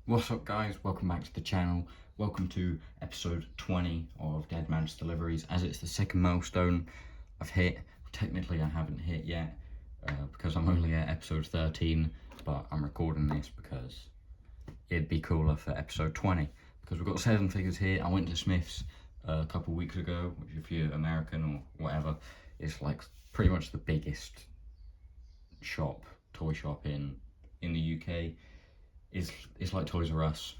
What's up guys, welcome back to the channel. Welcome to episode 20 of Deadman's Deliveries. As it's the second milestone I've hit. Technically I haven't hit yet because I'm only at episode 13, but I'm recording this because it'd be cooler for episode 20 because we've got 7 figures here. I went to Smyths a couple weeks ago, which if you're American or whatever, it's like pretty much the biggest toy shop in the UK. It's like Toys R Us,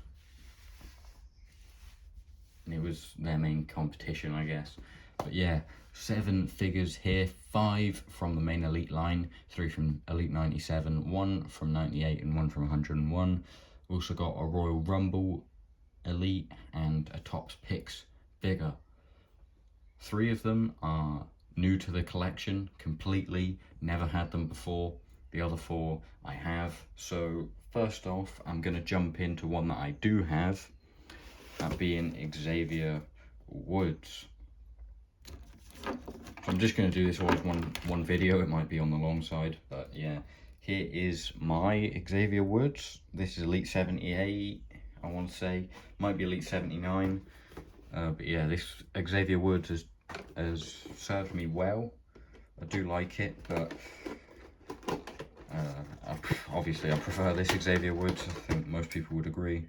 and it was their main competition, I guess. But yeah, 7 figures here, 5 from the main Elite line, 3 from Elite 97, 1 from 98 and 1 from 101. We also got a Royal Rumble Elite and a Topps PIC figure. 3 of them are new to the collection completely, never had them before. The other 4 I have. So first off, I'm going to jump into one that I do have, that being Xavier Woods. So I'm just going to do this all as one video. It might be on the long side, but yeah. Here is my Xavier Woods. This is Elite 78, I want to say. Might be Elite 79. But yeah, this Xavier Woods has served me well. I do like it, but obviously I prefer this Xavier Woods. I think most people would agree.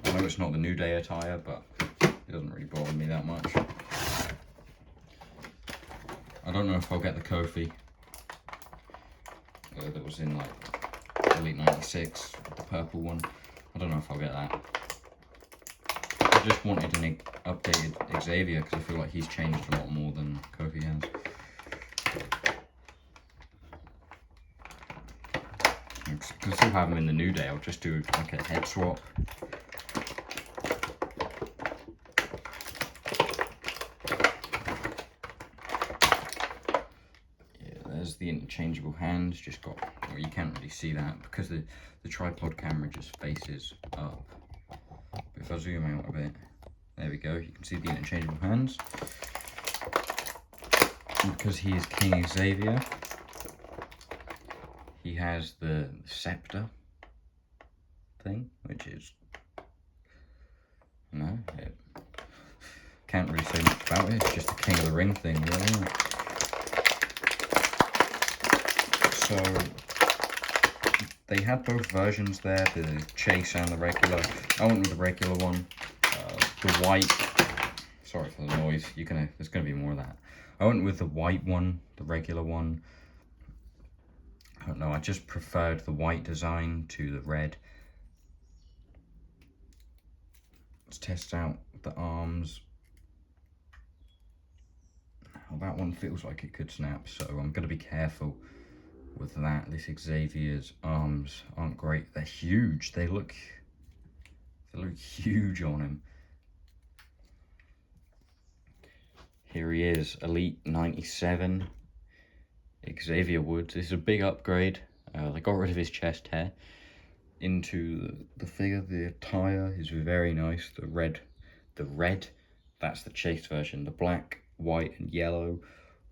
I know it's not the New Day attire, but it doesn't really bother me that much. I don't know if I'll get the Kofi that was in like Elite 96, the purple one. I don't know if I'll get that. I just wanted an updated Xavier because I feel like he's changed a lot more than Kofi has. I can still have him in the New Day. I'll just do like a head swap. Yeah, there's the interchangeable hands. Just got, well, you can't really see that because the tripod camera just faces up. But if I zoom out a bit, there we go. You can see the interchangeable hands. And because he is King Xavier, he has the scepter thing, which is, can't really say much about it. It's just the King of the Ring thing, really. So they had both versions there, the Chase and the regular. I went with the regular one. The white. Sorry for the noise. There's gonna be more of that. I went with the white one, the regular one. I don't know, I just preferred the white design to the red. Let's test out the arms. Well, that one feels like it could snap, so I'm going to be careful with that. This Xavier's arms aren't great. They're huge. They look huge on him. Here he is, Elite 97. Xavier Woods. This is a big upgrade. They got rid of his chest hair into the figure. The attire is very nice. The red, that's the Chase version. The black, white and yellow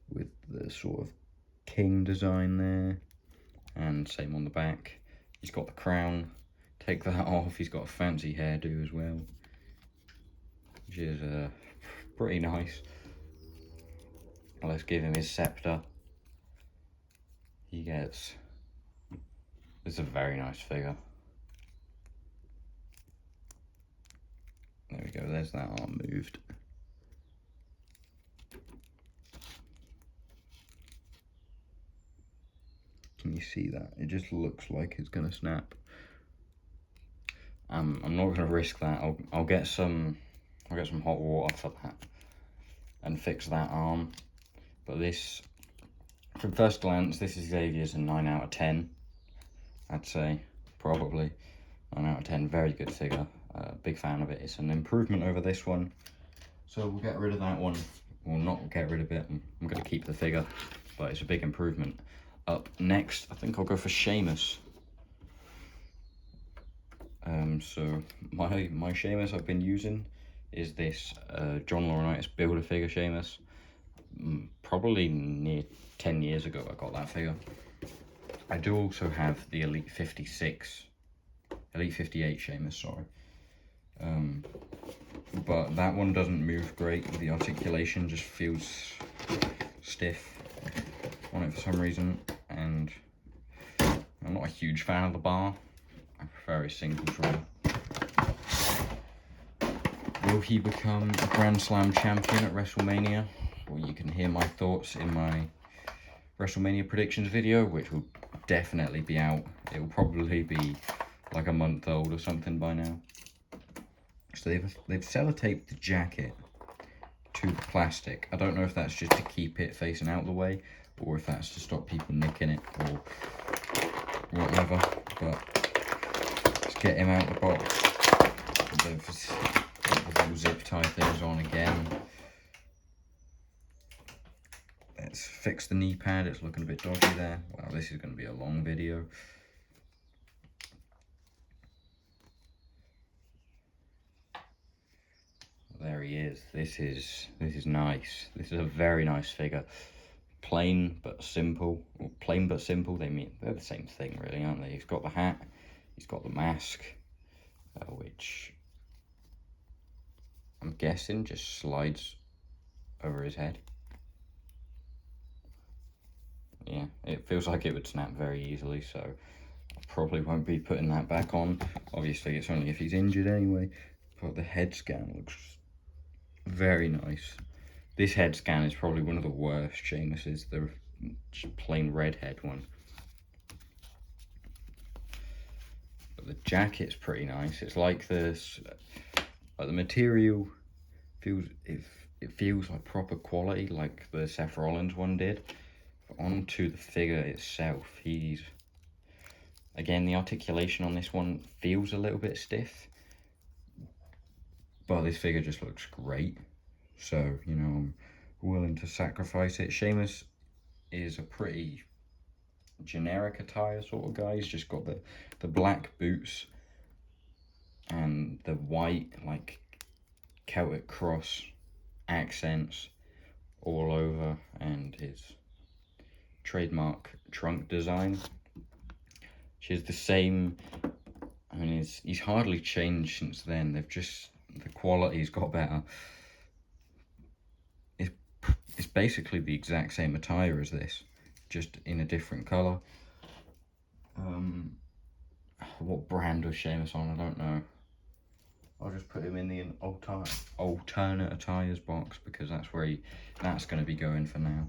with the sort of king design there, and same on the back. He's got the crown. Take that off. He's got a fancy hairdo as well, which is pretty nice. Let's give him his scepter. It's a very nice figure. There we go, there's that arm moved. Can you see that? It just looks like it's gonna snap. I'm not gonna risk that. I'll get some hot water for that and fix that arm. But this, from first glance, this is Xavier's a 9 out of 10. I'd say, probably 9 out of 10. Very good figure. Big fan of it. It's an improvement over this one. So we'll get rid of that one. Well, not get rid of it. I'm going to keep the figure, but it's a big improvement. Up next, I think I'll go for Sheamus. So my Sheamus I've been using is this John Laurinaitis Build-A-Figure Sheamus. Probably near 10 years ago I got that figure. I do also have the Elite 56 Elite 58 Sheamus, sorry. But that one doesn't move great. The articulation just feels stiff on it for some reason, and I'm not a huge fan of the bar. I prefer a single draw. Will he become a Grand Slam champion at WrestleMania? Well, you can hear my thoughts in my WrestleMania predictions video, which will definitely be out. It will probably be like a month old or something by now. So they've sellotaped the jacket to the plastic. I don't know if that's just to keep it facing out the way, or if that's to stop people nicking it, or whatever. But let's get him out of the box. They've got the little zip tie things on again. Let's fix the knee pad. It's looking a bit dodgy there. Wow, this is going to be a long video. There he is. This is nice. This is a very nice figure. Plain but simple. Or plain but simple. They're the same thing, really, aren't they? He's got the hat. He's got the mask, which I'm guessing just slides over his head. Yeah, it feels like it would snap very easily, so I probably won't be putting that back on. Obviously, it's only if he's injured anyway. But the head scan looks very nice. This head scan is probably one of the worst Sheamus's, the plain red head one. But the jacket's pretty nice. It's like this, like the material feels, it feels like proper quality, like the Seth Rollins one did. But onto the figure itself, again, the articulation on this one feels a little bit stiff. But this figure just looks great. So, you know, I'm willing to sacrifice it. Sheamus is a pretty generic attire sort of guy. He's just got the black boots and the white, like, Celtic cross accents all over, and his trademark trunk design, which is the same. I mean, he's hardly changed since then. The quality's got better. It's basically the exact same attire as this, just in a different colour. What brand was Sheamus on? I don't know. I'll just put him in the alternate attires box, because that's going to be going for now.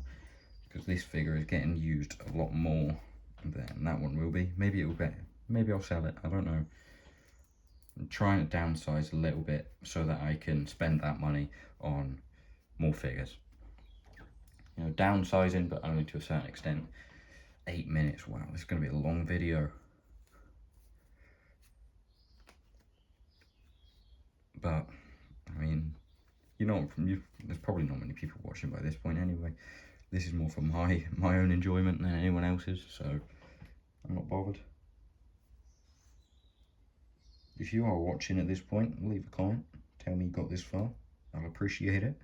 Because this figure is getting used a lot more than that one will be. Maybe I'll sell it. I don't know. I'm trying to downsize a little bit so that I can spend that money on more figures. You know, downsizing, but only to a certain extent. 8 minutes. Wow, this is going to be a long video. But I mean, there's probably not many people watching by this point anyway. This is more for my own enjoyment than anyone else's, so I'm not bothered. If you are watching at this point, leave a comment. Tell me you got this far. I'll appreciate it.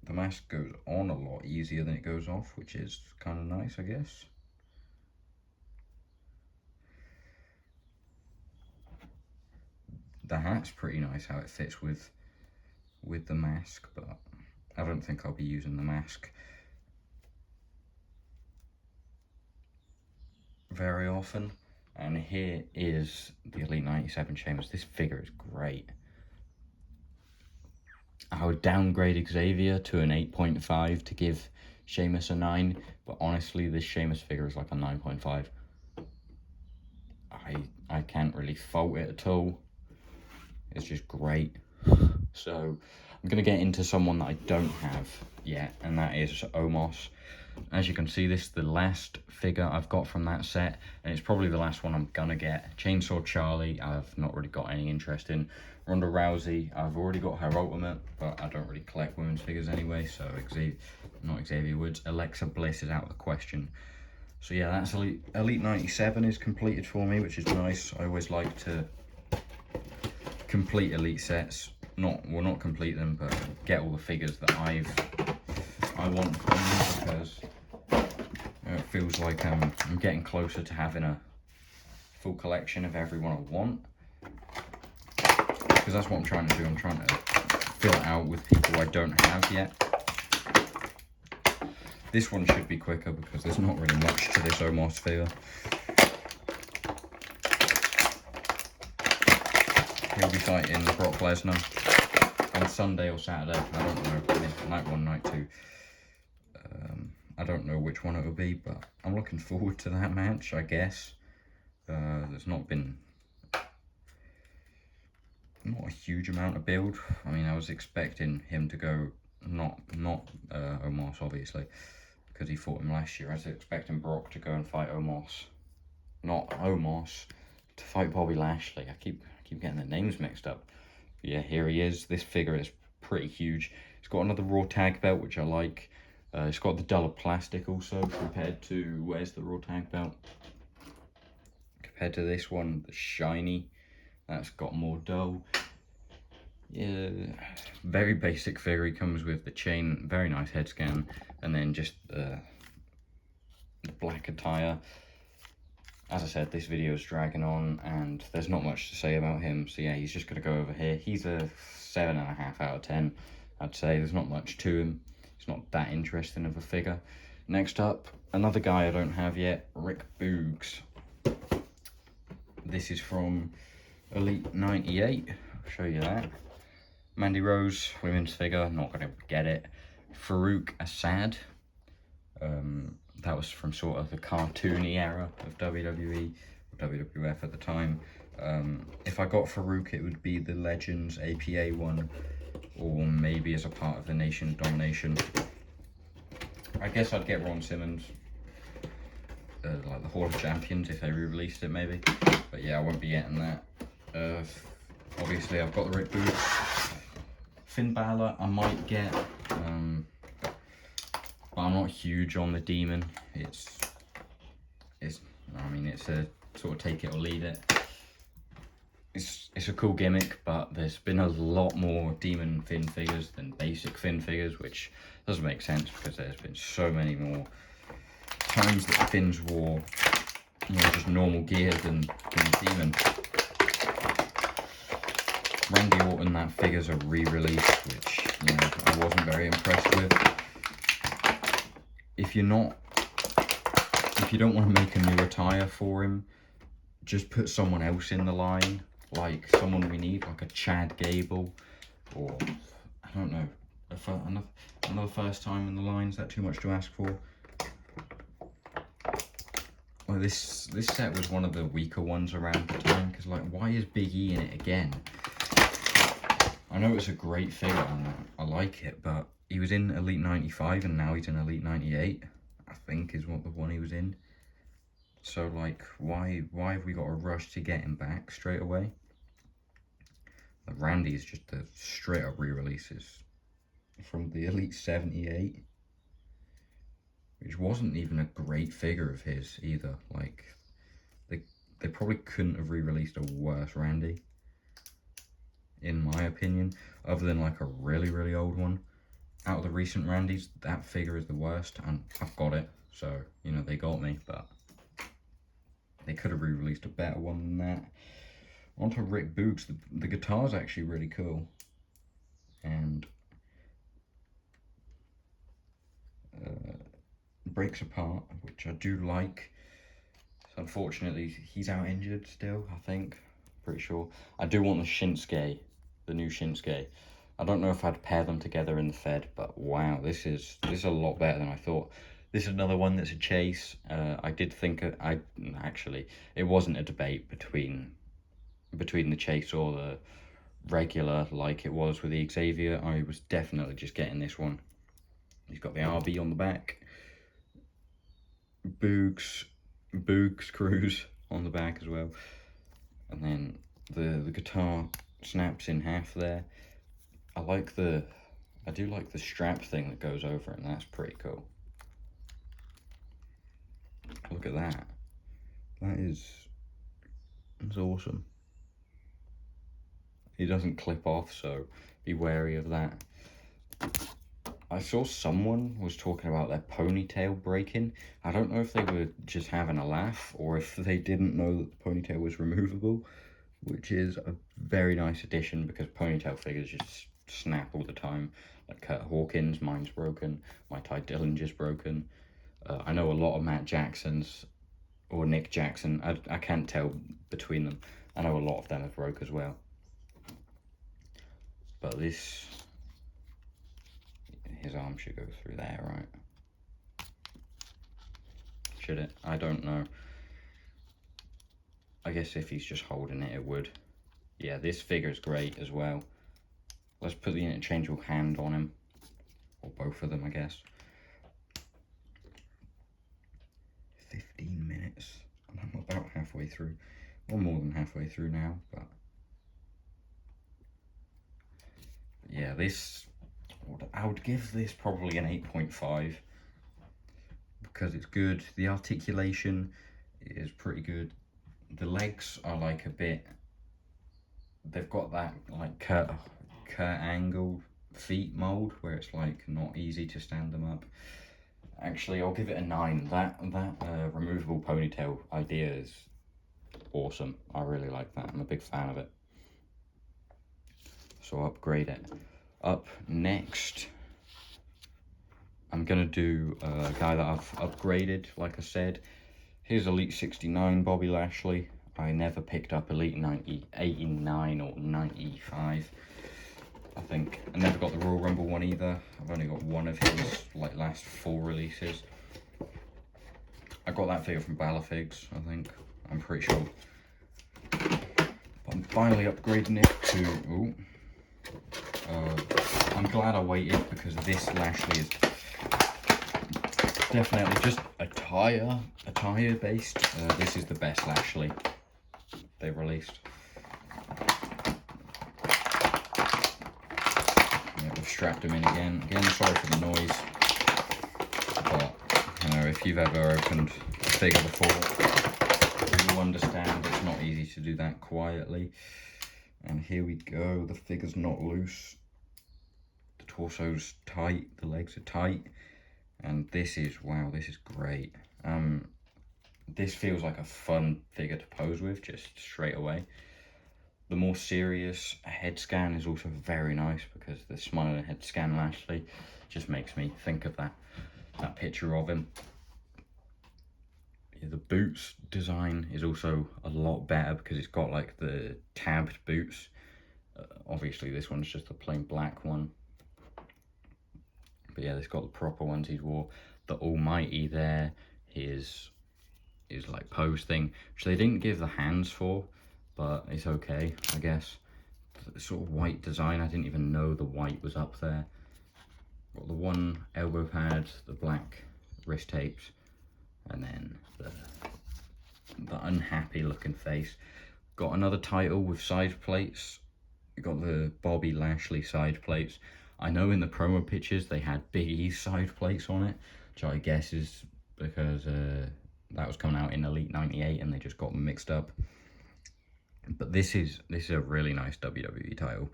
The mask goes on a lot easier than it goes off, which is kind of nice, I guess. The hat's pretty nice how it fits with the mask, but I don't think I'll be using the mask very often. And here is the Elite 97 Sheamus. This figure is great. I would downgrade Xavier to an 8.5 to give Sheamus a 9, but honestly, this Sheamus figure is like a 9.5. I can't really fault it at all. It's just great. So I'm going to get into someone that I don't have yet, and that is Omos. As you can see, this is the last figure I've got from that set, and it's probably the last one I'm going to get. Chainsaw Charlie, I've not really got any interest in. Ronda Rousey, I've already got her ultimate, but I don't really collect women's figures anyway, so not Xavier Woods. Alexa Bliss is out of the question. So yeah, that's Elite 97 is completed for me, which is nice. I always like to complete Elite sets. Not complete them, but get all the figures that I want from them, because It feels like I'm getting closer to having a full collection of everyone I want, because that's what I'm trying to do. I'm trying to fill it out with people I don't have yet. This one should be quicker because there's not really much to this Omos figure. He'll be fighting Brock Lesnar on Sunday or Saturday. I don't know. Night 1, night 2. I don't know which one it will be, but I'm looking forward to that match, I guess. There's not been a huge amount of build. I mean, I was expecting him to go not Omos, obviously, because he fought him last year. I was expecting Brock to go and fight Omos, not Omos, to fight Bobby Lashley. I keep getting the names mixed up. But yeah, here he is. This figure is pretty huge. He's got another Raw tag belt, which I like. It's got the duller plastic also, compared to, where's the Raw tag belt? Compared to this one, the shiny, that's got more dull. Yeah, very basic figure. He comes with the chain, very nice head scan, and then just the black attire. As I said, this video is dragging on and there's not much to say about him, so yeah, he's just going to go over here. He's a 7.5 out of 10, I'd say. There's not much to him. It's not that interesting of a figure. Next up, another guy I don't have yet, Rick Boogs. This is from Elite 98, I'll show you that. Mandy Rose, women's figure, not going to get it. Farouk Assad, that was from sort of the cartoony era of WWE, or WWF at the time. If I got Farouk, it would be the Legends APA one, or maybe as a part of the Nation of Domination. I guess I'd get Ron Simmons, like the Hall of Champions, if they re-released it maybe. But yeah, I won't be getting that. Obviously I've got the Rick Boogs. Finn Balor I might get, but I'm not huge on the Demon. It's I mean, it's a sort of take it or leave it. It's a cool gimmick, but there's been a lot more Demon Finn figures than basic Finn figures, which doesn't make sense because there's been so many more times that Finn's wore, you know, just normal gear than Demon. Randy Orton, that figure's a re-release, which, you know, I wasn't very impressed with. If you don't want to make a new attire for him, just put someone else in the line, like someone we need, like a Chad Gable, or I don't know, another first time in the line. Is that too much to ask for? Well, this set was one of the weaker ones around the time, because like, why is Big E in it again? I know it's a great figure and I like it, but he was in Elite 95 and now he's in Elite 98, I think is what the one he was in. So like, why have we got to rush to get him back straight away? Randy is just the straight up re-releases from the Elite 78, which wasn't even a great figure of his either. Like, they probably couldn't have re-released a worse Randy, in my opinion, other than like a really, really old one. Out of the recent Randys, that figure is the worst, and I've got it, so, you know, they got me, but they could have re-released a better one than that. Onto Rick Boogs. The guitar's actually really cool, and breaks apart, which I do like. So unfortunately, he's out injured still, I think. Pretty sure. I do want the Shinsuke, the new Shinsuke. I don't know if I'd pair them together in the Fed, but wow, this is a lot better than I thought. This is another one that's a chase. I did think actually it wasn't a debate between the chase or the regular like it was with the Xavier. I was definitely just getting this one. He's got the RB on the back, Boogs Cruise on the back as well, and then the guitar snaps in half there. I do like the strap thing that goes over it, and that's pretty cool. Look at that. That's awesome. It doesn't clip off, so be wary of that. I saw someone was talking about their ponytail breaking. I don't know if they were just having a laugh or if they didn't know that the ponytail was removable, which is a very nice addition because ponytail figures just snap all the time. Like Kurt Hawkins, mine's broken. My Ty Dillinger's broken. I know a lot of Matt Jackson's or Nick Jackson. I can't tell between them. I know a lot of them have broke as well. But this, his arm should go through there, right? Should it? I don't know. I guess if he's just holding it, it would. Yeah, this figure's great as well. Let's put the interchangeable hand on him. Or both of them, I guess. 15 minutes. And I'm about halfway through. Or more than halfway through now, but yeah, this, I would give this probably an 8.5 because it's good. The articulation is pretty good. The legs are like a bit, they've got that like Kurt Angle feet mold where it's like not easy to stand them up. Actually, I'll give it a 9. That removable ponytail idea is awesome. I really like that. I'm a big fan of it. So I'll upgrade it. Up next, I'm gonna do a guy that I've upgraded, like I said. Here's Elite 69 Bobby Lashley. I never picked up Elite 89 or 95. I think I never got the Royal Rumble one either. I've only got one of his like last 4 releases. I got that figure from Balafigs, I think. I'm pretty sure. But I'm finally upgrading it to. I'm glad I waited because this Lashley is definitely just attire based. This is the best Lashley they've released. Yeah, we've strapped him in again. Again, sorry for the noise, but you know, if you've ever opened a figure before, you'll understand it's not easy to do that quietly. And here we go. The figure's not loose. The torso's tight. The legs are tight. And this is, wow, this is great. This feels like a fun figure to pose with, just straight away. The more serious head scan is also very nice because the smiling head scan Lashley just makes me think of that picture of him. Yeah, the boots design is also a lot better because it's got like the tabbed boots. Obviously this one's just a plain black one. But yeah, it's got the proper ones he wore. The Almighty there, his like pose thing, which they didn't give the hands for, but it's okay, I guess. The sort of white design, I didn't even know the white was up there. Got the one elbow pad, the black wrist tapes, and then the unhappy looking face. Got another title with side plates. Got the Bobby Lashley side plates. I know in the promo pictures they had Big E's side plates on it, which I guess is because that was coming out in Elite 98 and they just got them mixed up. But this is a really nice WWE title.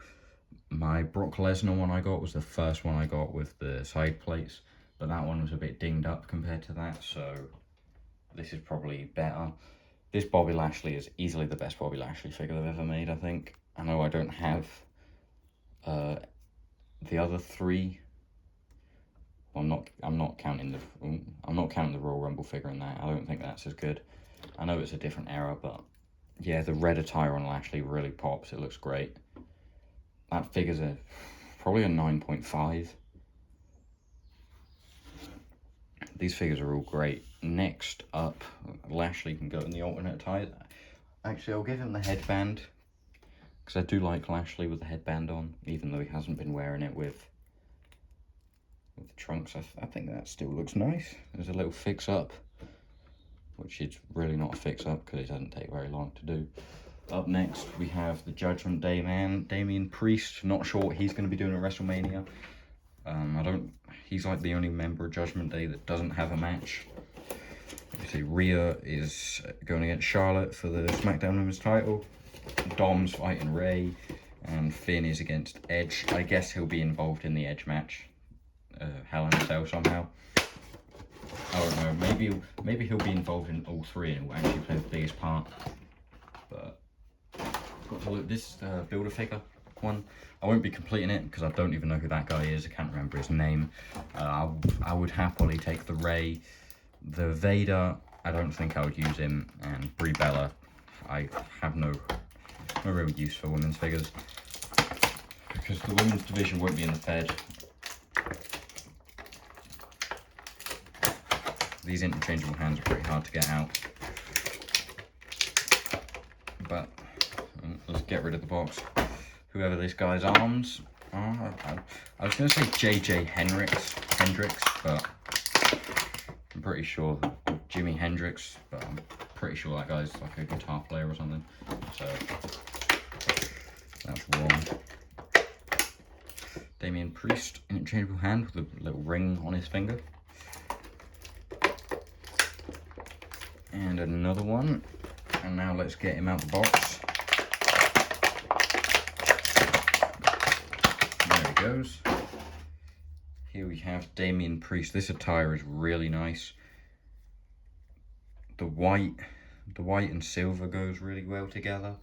My Brock Lesnar one I got was the first one I got with the side plates, but that one was a bit dinged up compared to that, so this is probably better. This Bobby Lashley is easily the best Bobby Lashley figure they've ever made, I think. I know I don't have the other 3. I'm not counting the Royal Rumble figure in that. I don't think that's as good. I know it's a different era, but yeah, the red attire on Lashley really pops. It looks great. That figure's probably a 9.5. These figures are all great. Next up, Lashley can go in the alternate attire. Actually, I'll give him the headband because I do like Lashley with the headband on, even though he hasn't been wearing it with the trunks. I think that still looks nice. There's a little fix up, which is really not a fix up because it doesn't take very long to do. Up next we have the Judgment Day man, Damian Priest. Not sure what he's going to be doing at WrestleMania. He's like the only member of Judgment Day that doesn't have a match. Obviously Rhea is going against Charlotte for the SmackDown Women's title. Dom's fighting Ray, and Finn is against Edge. I guess he'll be involved in the Edge match. Hell in a Cell somehow. I don't know, maybe he'll be involved in all three and will actually play the biggest part. But I've got to look, this Build-A-Figure one, I won't be completing it because I don't even know who that guy is. I can't remember his name. I would happily take the Rey. The Vader, I don't think I would use him, and Brie Bella, I have no real use for women's figures because the women's division won't be in the Fed. These interchangeable hands are pretty hard to get out. But let's get rid of the box. Whoever this guy's arms are, I was going to say JJ Hendricks, but I'm pretty sure Jimi Hendrix, but I'm pretty sure that guy's like a guitar player or something. So that's wrong. Damien Priest, interchangeable hand with a little ring on his finger. And another one. And now let's get him out the box. There he goes. Here we have Damien Priest. This attire is really nice. The white and silver goes really well together.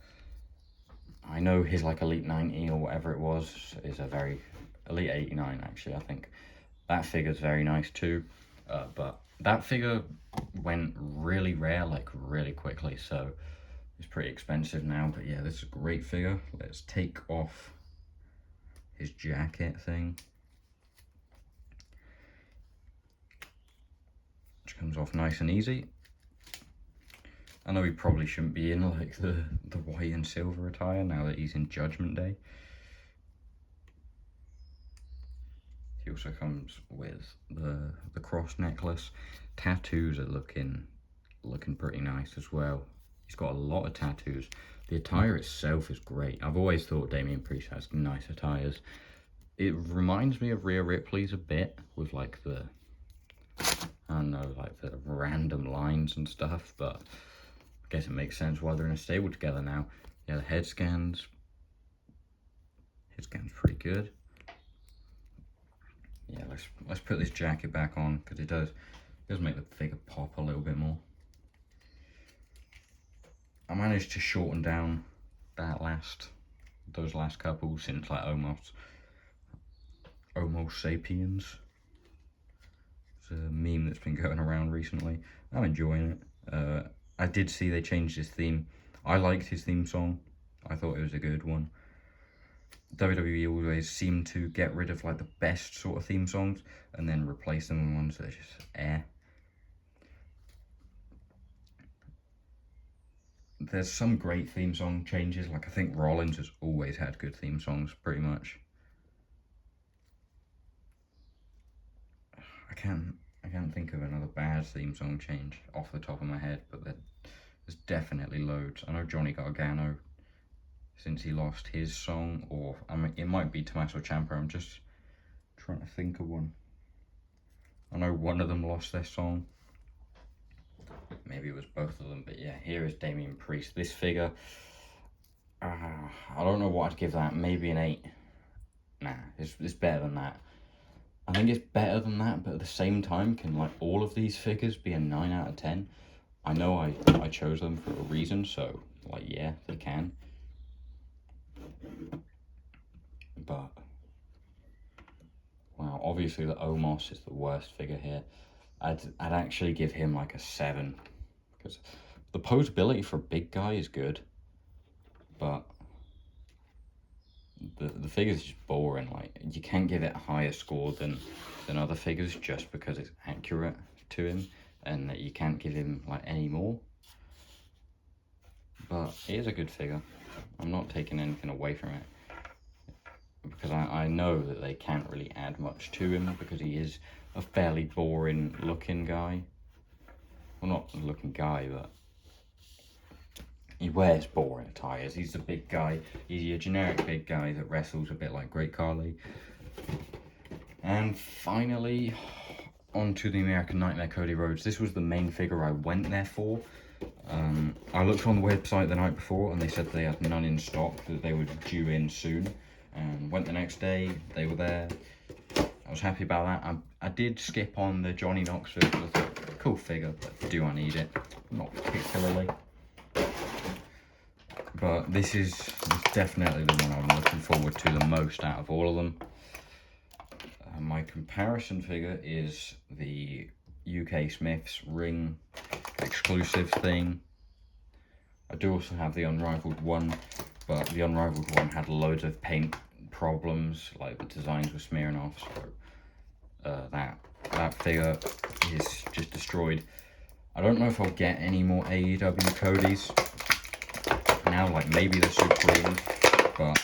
I know his like Elite 90 or whatever it was is a very Elite 89 actually. I think that figure's very nice too. But that figure went really rare like really quickly, so it's pretty expensive now. But yeah, this is a great figure. Let's take off his jacket thing, which comes off nice and easy. I know he probably shouldn't be in like the white and silver attire now that he's in Judgment Day. He also comes with the cross necklace. Tattoos are looking pretty nice as well. He's got a lot of tattoos. The attire itself is great. I've always thought Damien Priest has nice attires. It reminds me of Rhea Ripley's a bit with like the, I don't know, like the random lines and stuff, but I guess it makes sense why they're in a stable together now. Yeah, the head scan's pretty good. Yeah, let's put this jacket back on because it does make the figure pop a little bit more. I managed to shorten down those last couple since like almost Sapiens. It's a meme that's been going around recently. I'm enjoying it. I did see they changed his theme. I liked his theme song. I thought it was a good one. WWE always seem to get rid of like the best sort of theme songs and then replace them with ones that are just air. There's some great theme song changes. Like I think Rollins has always had good theme songs, pretty much. I can't think of another bad theme song change off the top of my head, but there's definitely loads. I know Johnny Gargano, since he lost his song, or I mean, it might be Tommaso Ciampa. I'm just trying to think of one. I know one of them lost their song. Maybe it was both of them, but yeah, here is Damien Priest. This figure, I don't know what I'd give that. Maybe an 8. Nah, it's better than that. I think it's better than that, but at the same time, can like all of these figures be a 9 out of 10? I know I chose them for a reason, so like yeah, they can. But wow, obviously the Omos is the worst figure here. I'd actually give him like a 7 because the posability for a big guy is good, but the figure's just boring. Like you can't give it a higher score than other figures just because it's accurate to him, and that you can't give him like any more. But it is a good figure. I'm not taking anything away from it because I know that they can't really add much to him because he is a fairly boring looking guy. Well, not looking guy, but he wears boring attires. He's a big guy. He's your generic big guy that wrestles a bit like Great Khali. And finally, on to the American Nightmare Cody Rhodes. This was the main figure I went there for. I looked on the website the night before and they said they had none in stock, that they were due in soon. And went the next day, they were there. I was happy about that. I did skip on the Johnny Knoxville. I thought, cool figure, but do I need it? Not particularly. But this is definitely the one I'm looking forward to the most out of all of them. My comparison figure is the UK Smyths ring exclusive thing. I do also have the Unrivaled one, but the Unrivaled one had loads of paint problems, like the designs were smearing off, so that figure is just destroyed. I don't know if I'll get any more AEW Cody's now, like maybe the Supreme, but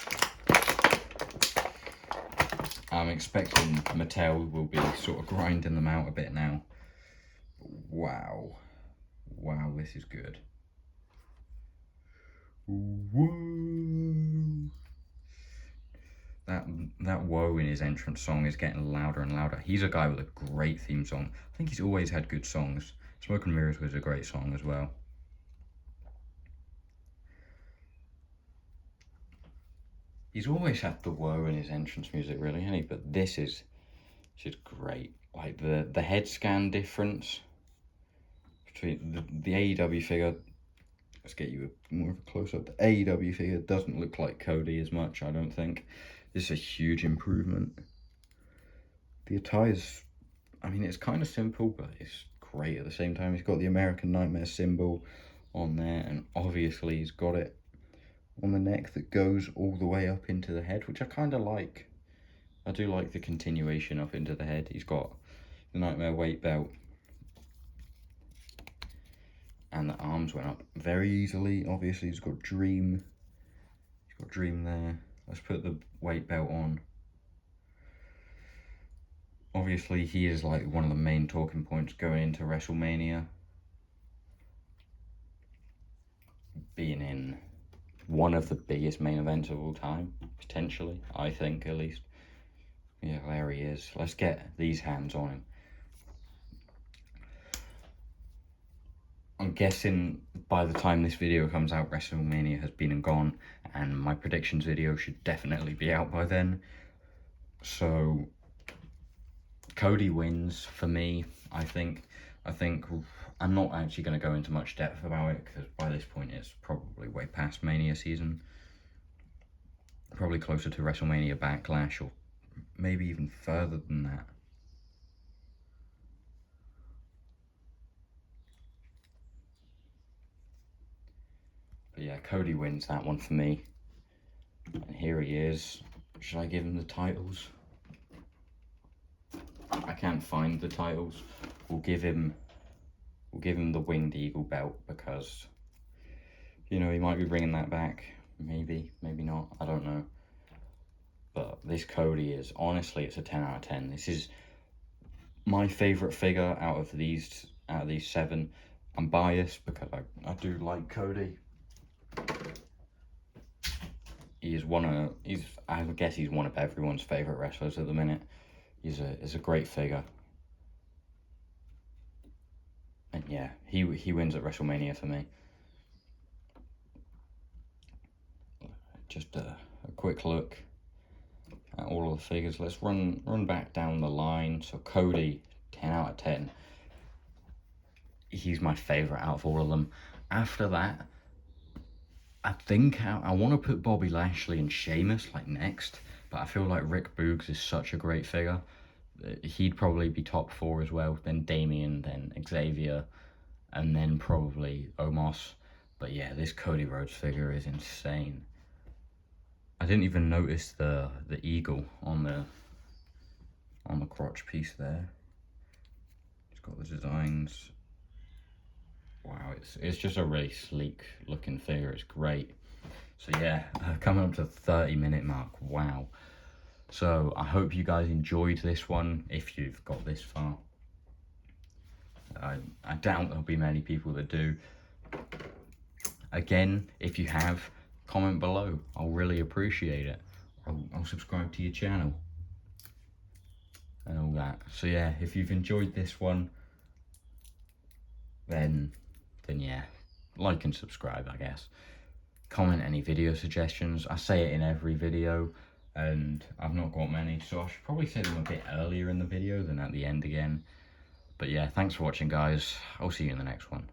I'm expecting Mattel will be sort of grinding them out a bit now. Wow, this is good. Whoa. That whoa in his entrance song is getting louder and louder. He's a guy with a great theme song. I think he's always had good songs. Smoke and Mirrors was a great song as well. He's always had the whoa in his entrance music, really, hasn't he? But this is just great. Like the head scan difference between the AEW figure. Let's get you more of a close up. The AEW figure doesn't look like Cody as much, I don't think. This is a huge improvement. The attire's, I mean, it's kind of simple, but it's great at the same time. He's got the American Nightmare symbol on there, and obviously he's got it on the neck that goes all the way up into the head, which I kind of like. I do like the continuation up into the head. He's got the Nightmare weight belt, and the arms went up very easily. Obviously he's got Dream. He's got Dream there. Let's put the weight belt on. Obviously he is like one of the main talking points going into WrestleMania, being in one of the biggest main events of all time, potentially, I think, at least. Yeah, there he is. Let's get these hands on him. I'm guessing by the time this video comes out, WrestleMania has been and gone, and my predictions video should definitely be out by then. So Cody wins for me, I think. I'm not actually going to go into much depth about it, because by this point it's probably way past Mania season. Probably closer to WrestleMania Backlash, or maybe even further than that. But yeah, Cody wins that one for me. And here he is. Should I give him the titles? I can't find the titles. We'll give him the Winged Eagle belt, because, you know, he might be bringing that back. Maybe not. I don't know. But this Cody is, honestly, it's a 10 out of 10. This is my favourite figure out of these 7. I'm biased because I do like Cody. I guess he's one of everyone's favourite wrestlers at the minute. He's a great figure. And yeah, he wins at WrestleMania for me. Just a quick look at all of the figures. Let's run back down the line. So Cody, 10 out of 10. He's my favourite out of all of them. After that, I think I want to put Bobby Lashley and Sheamus like next, but I feel like Rick Boogs is such a great figure. He'd probably be top 4 as well. Then Damien, then Xavier, and then probably Omos. But yeah, this Cody Rhodes figure is insane. I didn't even notice the eagle on the crotch piece there. It's got the designs. Wow, it's just a really sleek looking figure. It's great. So yeah, coming up to the 30-minute mark. Wow. So I hope you guys enjoyed this one, if you've got this far. I doubt there'll be many people that do. Again, if you have, comment below. I'll really appreciate it. I'll subscribe to your channel and all that. So yeah, if you've enjoyed this one, then yeah, like and subscribe, I guess. Comment any video suggestions. I say it in every video. and I've not got many, so I should probably say them a bit earlier in the video than at the end again. But yeah, thanks for watching guys, I'll see you in the next one.